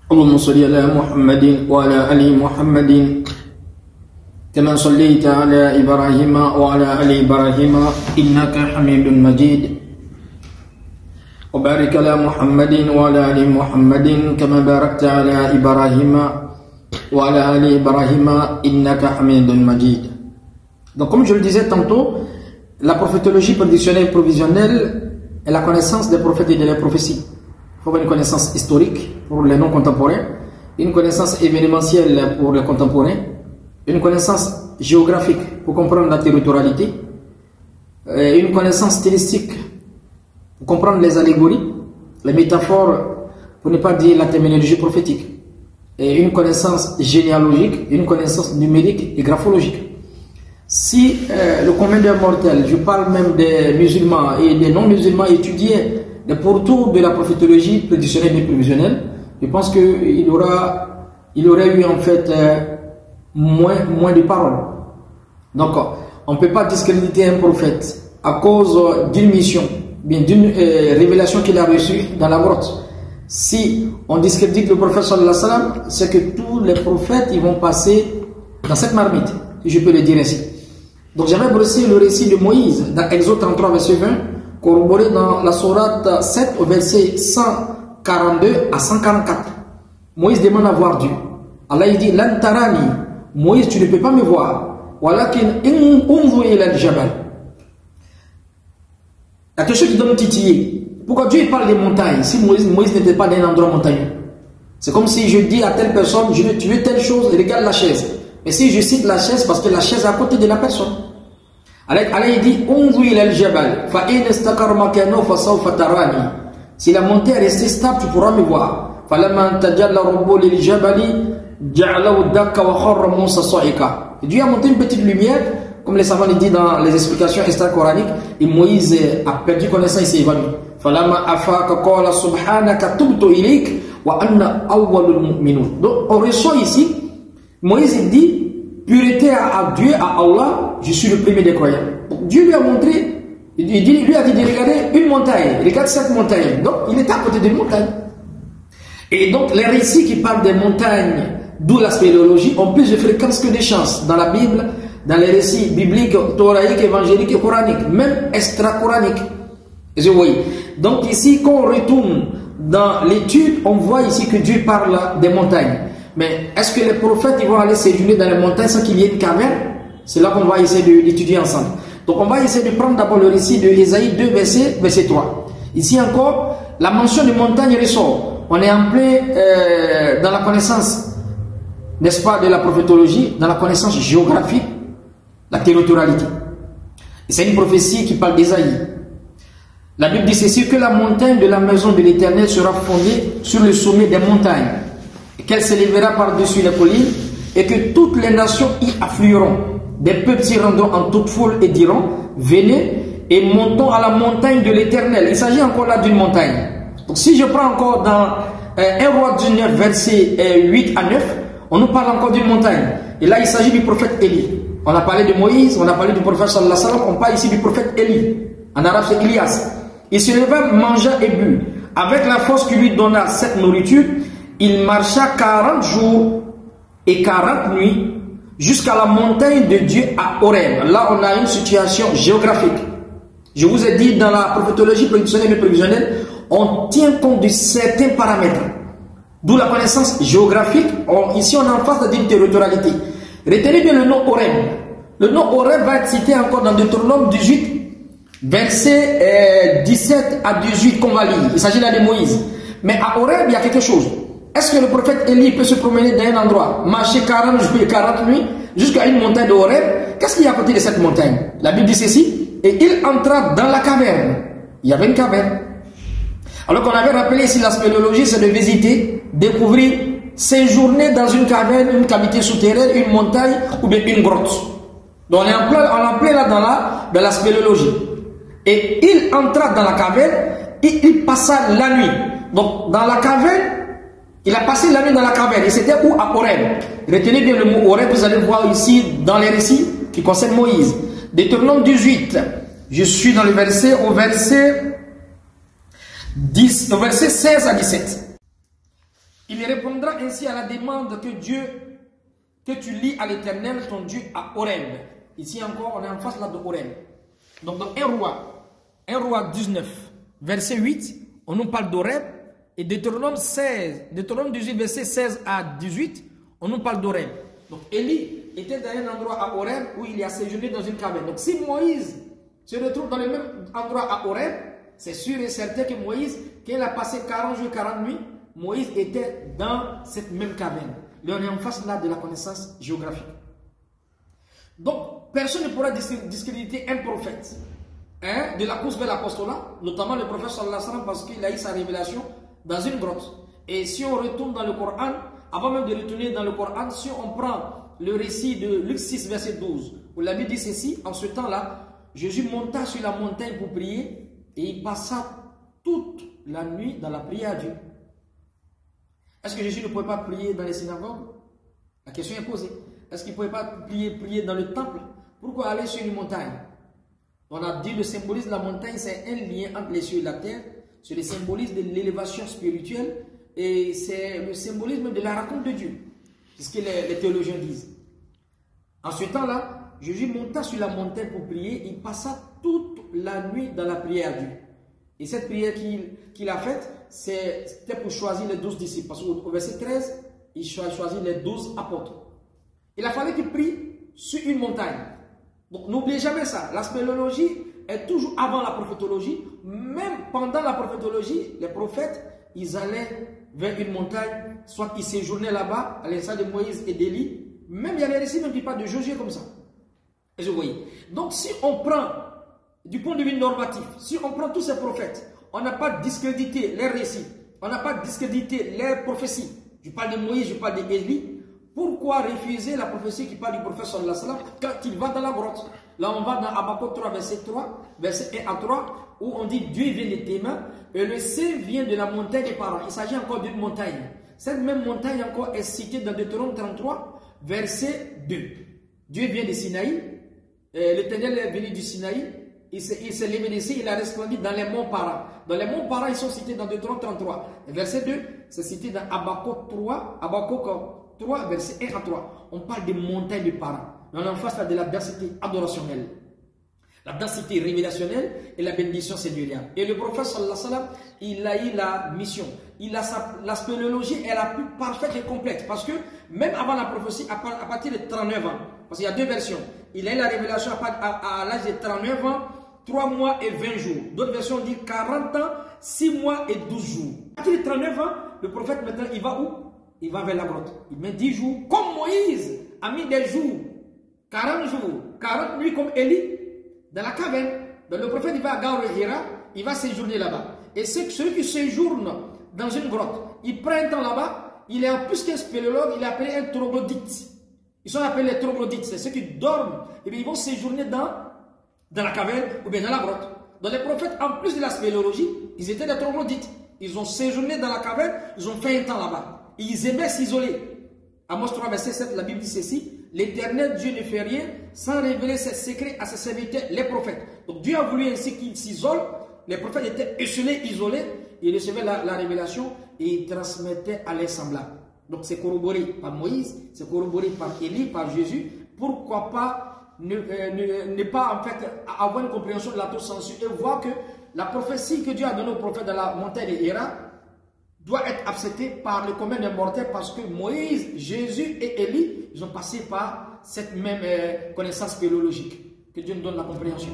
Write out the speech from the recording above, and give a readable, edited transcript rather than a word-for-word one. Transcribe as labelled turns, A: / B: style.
A: اللهم صل على محمد وعلى آل محمد كما صليت على إبراهيم وعلى آل إبراهيم إنك حميد مجيد وبارك على محمد وعلى آل محمد كما باركت على إبراهيم وعلى آل إبراهيم إنك حميد مجيد. Donc comme je le disais tantôt, la prophétologie prédictionnelle et provisionnelle est la connaissance des prophètes et de leurs prophéties. Il faut avoir une connaissance historique pour les non-contemporains, une connaissance événementielle pour les contemporains, une connaissance géographique pour comprendre la territorialité, une connaissance stylistique pour comprendre les allégories, les métaphores, pour ne pas dire la terminologie prophétique, et une connaissance généalogique, une connaissance numérique et graphologique. Si le commun des mortels, je parle même des musulmans et des non-musulmans étudiaient les pourtours de la prophétologie prédictionnelle et prévisionnelle, je pense qu'il aurait eu en fait moins de paroles. Donc on ne peut pas discréditer un prophète à cause d'une mission, bien d'une révélation qu'il a reçue dans la grotte. Si on discrédite le prophète sallallahu alayhi wa sallam, c'est que tous les prophètes ils vont passer dans cette marmite, si je peux le dire ainsi. Donc j'avais brossé le récit de Moïse dans Exode 33 verset 20, corroboré dans la sourate 7 au verset 142 à 144. Moïse demande à voir Dieu. Allah il dit Lan tarani, Moïse tu ne peux pas me voir. Walakin unzur ila al-jabal. La question qui donne titiller. Pourquoi Dieu parle des montagnes si Moïse n'était pas dans un endroit montagneux? C'est comme si je dis à telle personne tu veux telle chose, regarde la chaise. Mais si je cite la chaise, parce que la chaise est à côté de la personne. Allah il dit Unzur ila al-jabal fa in istaqarra makanahu fa sawfa tarani. Si la montée est restée stable, tu pourras me voir. Falamma tajalla rabbuhu lil-jabali ja'alahu dakka wa kharra Musa sa'iqa. Dieu a monté une petite lumière, comme les savants le disent dans les explications extra-coraniques, et Moïse a perdu connaissance, il s'est évanoui. Falamma afaqa qala subhanaka tubtu ilayk wa anna awwalul mu'minun. Donc on reçoit ici, Moïse dit pureté à Dieu, à Allah, je suis le premier des croyants. Donc, Dieu lui a montré, lui a dit de regarder une montagne, regarde cette montagne. Donc il est à côté d'une montagne. Et donc les récits qui parlent des montagnes, d'où la spéléologie, ont plus de fréquence que de chance dans la Bible, dans les récits bibliques, thoraïques, évangéliques et coraniques, même extra-coraniques. Je vois. Donc ici, quand on retourne dans l'étude, on voit ici que Dieu parle des montagnes. Mais est-ce que les prophètes ils vont aller séjourner dans les montagnes sans qu'il y ait une caverne? C'est là qu'on va essayer d'étudier ensemble. Donc on va essayer de prendre d'abord le récit de Ésaïe 2, verset 3. Ici encore, la mention de montagne ressort. On est en plein dans la connaissance, n'est-ce pas, de la prophétologie, dans la connaissance géographique, la territorialité. Et c'est une prophétie qui parle d'Ésaïe. La Bible dit ceci, que la montagne de la maison de l'Éternel sera fondée sur le sommet des montagnes, qu'elle s'élèvera par-dessus les collines, et que toutes les nations y afflueront. Des peuples s'y rendront en toute foule et diront, venez et montons à la montagne de l'Éternel. Il s'agit encore là d'une montagne. Donc si je prends encore dans 1 Roi 19, verset 8 à 9, on nous parle encore d'une montagne. Et là, il s'agit du prophète Élie. On a parlé de Moïse, on a parlé du prophète sallallahu alayhi wa sallam, on parle ici du prophète Élie. En arabe, c'est Elias. Il se leva, mangea et but. Avec la force qui lui donna cette nourriture, il marcha 40 jours et 40 nuits jusqu'à la montagne de Dieu à Horeb. Là, on a une situation géographique. Je vous ai dit, dans la prophétologie prédictionnelle et prévisionnelle, on tient compte de certains paramètres. D'où la connaissance géographique. Ici, on est en face d'une territorialité. Retenez bien le nom Horeb. Le nom Horeb va être cité encore dans Deutéronome 18, verset 17 à 18 qu'on va lire. Il s'agit là de Moïse. Mais à Horeb, il y a quelque chose. Est-ce que le prophète Élie peut se promener dans un endroit, marcher 40 jours et 40 nuits jusqu'à une montagne de Horeb? Qu'est-ce qu'il y a à côté de cette montagne? La Bible dit ceci, et il entra dans la caverne. Il y avait une caverne. Alors qu'on avait rappelé ici la spéléologie, c'est de visiter, découvrir, séjourner dans une caverne, une cavité souterraine, une montagne ou bien une grotte. Donc on est en plein là dans la spéléologie. Et il entra dans la caverne et il passa la nuit. Donc dans la caverne, il a passé la nuit dans la caverne. Et c'était où? À Horeb. Retenez bien le mot Horeb, vous allez voir ici dans les récits qui concernent Moïse. Deutéronome 18. Je suis dans le verset, au verset 16 à 17. Il répondra ainsi à la demande que tu lis à l'Éternel, ton Dieu, à Horeb. Ici encore, on est en face là de Horeb. Donc dans 1 roi 19, verset 8, on nous parle d'Horeb. Et Deutéronome 18, verset 16 à 18, on nous parle d'Horeb. Donc Élie était dans un endroit à Horeb où il y a séjourné dans une caverne. Donc si Moïse se retrouve dans le même endroit à Horeb, c'est sûr et certain que Moïse, quand il a passé 40 jours, 40 nuits, Moïse était dans cette même caverne. Là, on est en face là de la connaissance géographique. Donc, personne ne pourra discréditer un prophète de la course vers l'apostolat, notamment le prophète sallallahu alayhi wa sallam, parce qu'il a eu sa révélation dans une grotte. Et si on retourne dans le Coran, avant même de retourner dans le Coran, si on prend le récit de Luc 6, verset 12, où la Bible dit ceci: en ce temps-là, Jésus monta sur la montagne pour prier et il passa toute la nuit dans la prière à Dieu. Est-ce que Jésus ne pouvait pas prier dans les synagogues? La question est posée. Est-ce qu'il ne pouvait pas prier dans le temple? Pourquoi aller sur une montagne? On a dit le symbolisme de la montagne, c'est un lien entre les cieux et la terre. C'est le symbolisme de l'élévation spirituelle et c'est le symbolisme de la rencontre de Dieu. C'est ce que les théologiens disent. En ce temps-là, Jésus monta sur la montagne pour prier. Il passa toute la nuit dans la prière à Dieu. Et cette prière qu'il a faite, c'était pour choisir les 12 disciples. Parce qu'au verset 13, il choisit les 12 apôtres. Il a fallu qu'il prie sur une montagne. Donc n'oubliez jamais ça. La spéléologie est toujours avant la prophétologie. Même pendant la prophétologie, les prophètes, ils allaient vers une montagne, soit ils séjournaient là-bas, à l'instar de Moïse et d'Élie. Même il y a les récits même qui parlent de Josué comme ça. Et je voyais. Donc si on prend, du point de vue normatif, si on prend tous ces prophètes, on n'a pas discrédité les récits, on n'a pas discrédité les prophéties. Je parle de Moïse, je parle d'Élie. Pourquoi refuser la prophétie qui parle du prophète sallallahu alayhi wa sallam quand il va dans la grotte? Là, on va dans Habakkuk 3, verset 3, verset 1 à 3, où on dit Dieu vient de tes mains et le ciel vient de la montagne des parents. Il s'agit encore d'une montagne. Cette même montagne encore est citée dans Deutéronome 33, verset 2. Dieu vient de Sinaï, l'Éternel est venu du Sinaï, il s'est levé d'ici, il a resplendu dans les monts Parans. Dans les monts Parans, ils sont cités dans Deutéronome 33. Et verset 2, c'est cité dans Habakkuk 3, verset 1 à 3. On parle des montagnes de Paran. On est en face de la densité adorationnelle, la densité révélationnelle et la bénédiction seigneuriale. Et le prophète sallallahu alayhi wa sallam, il a eu la mission. La spéléologie est la plus parfaite et complète. Parce que même avant la prophétie, à partir de 39 ans, parce qu'il y a deux versions, il a eu la révélation à l'âge de 39 ans, 3 mois et 20 jours. D'autres versions disent 40 ans, 6 mois et 12 jours. À partir de 39 ans, le prophète maintenant, il va où? Il va vers la grotte. Il met 10 jours, comme Moïse a mis des jours, 40 jours, 40 nuits comme Élie, dans la caverne. Donc le prophète, il va à Gaur Hira, il va séjourner là-bas. Et ceux qui séjournent dans une grotte, il prend un temps là-bas, il est plus qu'un spéléologue, il est appelé un troglodyte. Ils sont appelés les troglodytes, c'est ceux qui dorment, et bien ils vont séjourner dans la caverne ou bien dans la grotte. Donc les prophètes, en plus de la spéléologie, ils étaient des troglodytes. Ils ont séjourné dans la caverne, ils ont fait un temps là-bas. Ils aimaient s'isoler. Amos 3, verset 7, la Bible dit ceci: l'Éternel Dieu ne fait rien sans révéler ses secrets à ses serviteurs, les prophètes. Donc Dieu a voulu ainsi qu'ils s'isolent. Les prophètes étaient isolés, ils recevaient la révélation et ils transmettaient à leurs semblables. Donc c'est corroboré par Moïse, c'est corroboré par Élie, par Jésus. Pourquoi pas ne pas en fait avoir une compréhension de la toute censure et voir que la prophétie que Dieu a donnée aux prophètes dans la montagne de Héra doit être acceptée par le commun des mortels, parce que Moïse, Jésus et Élie, ils ont passé par cette même connaissance spéléologique. Que Dieu nous donne la compréhension.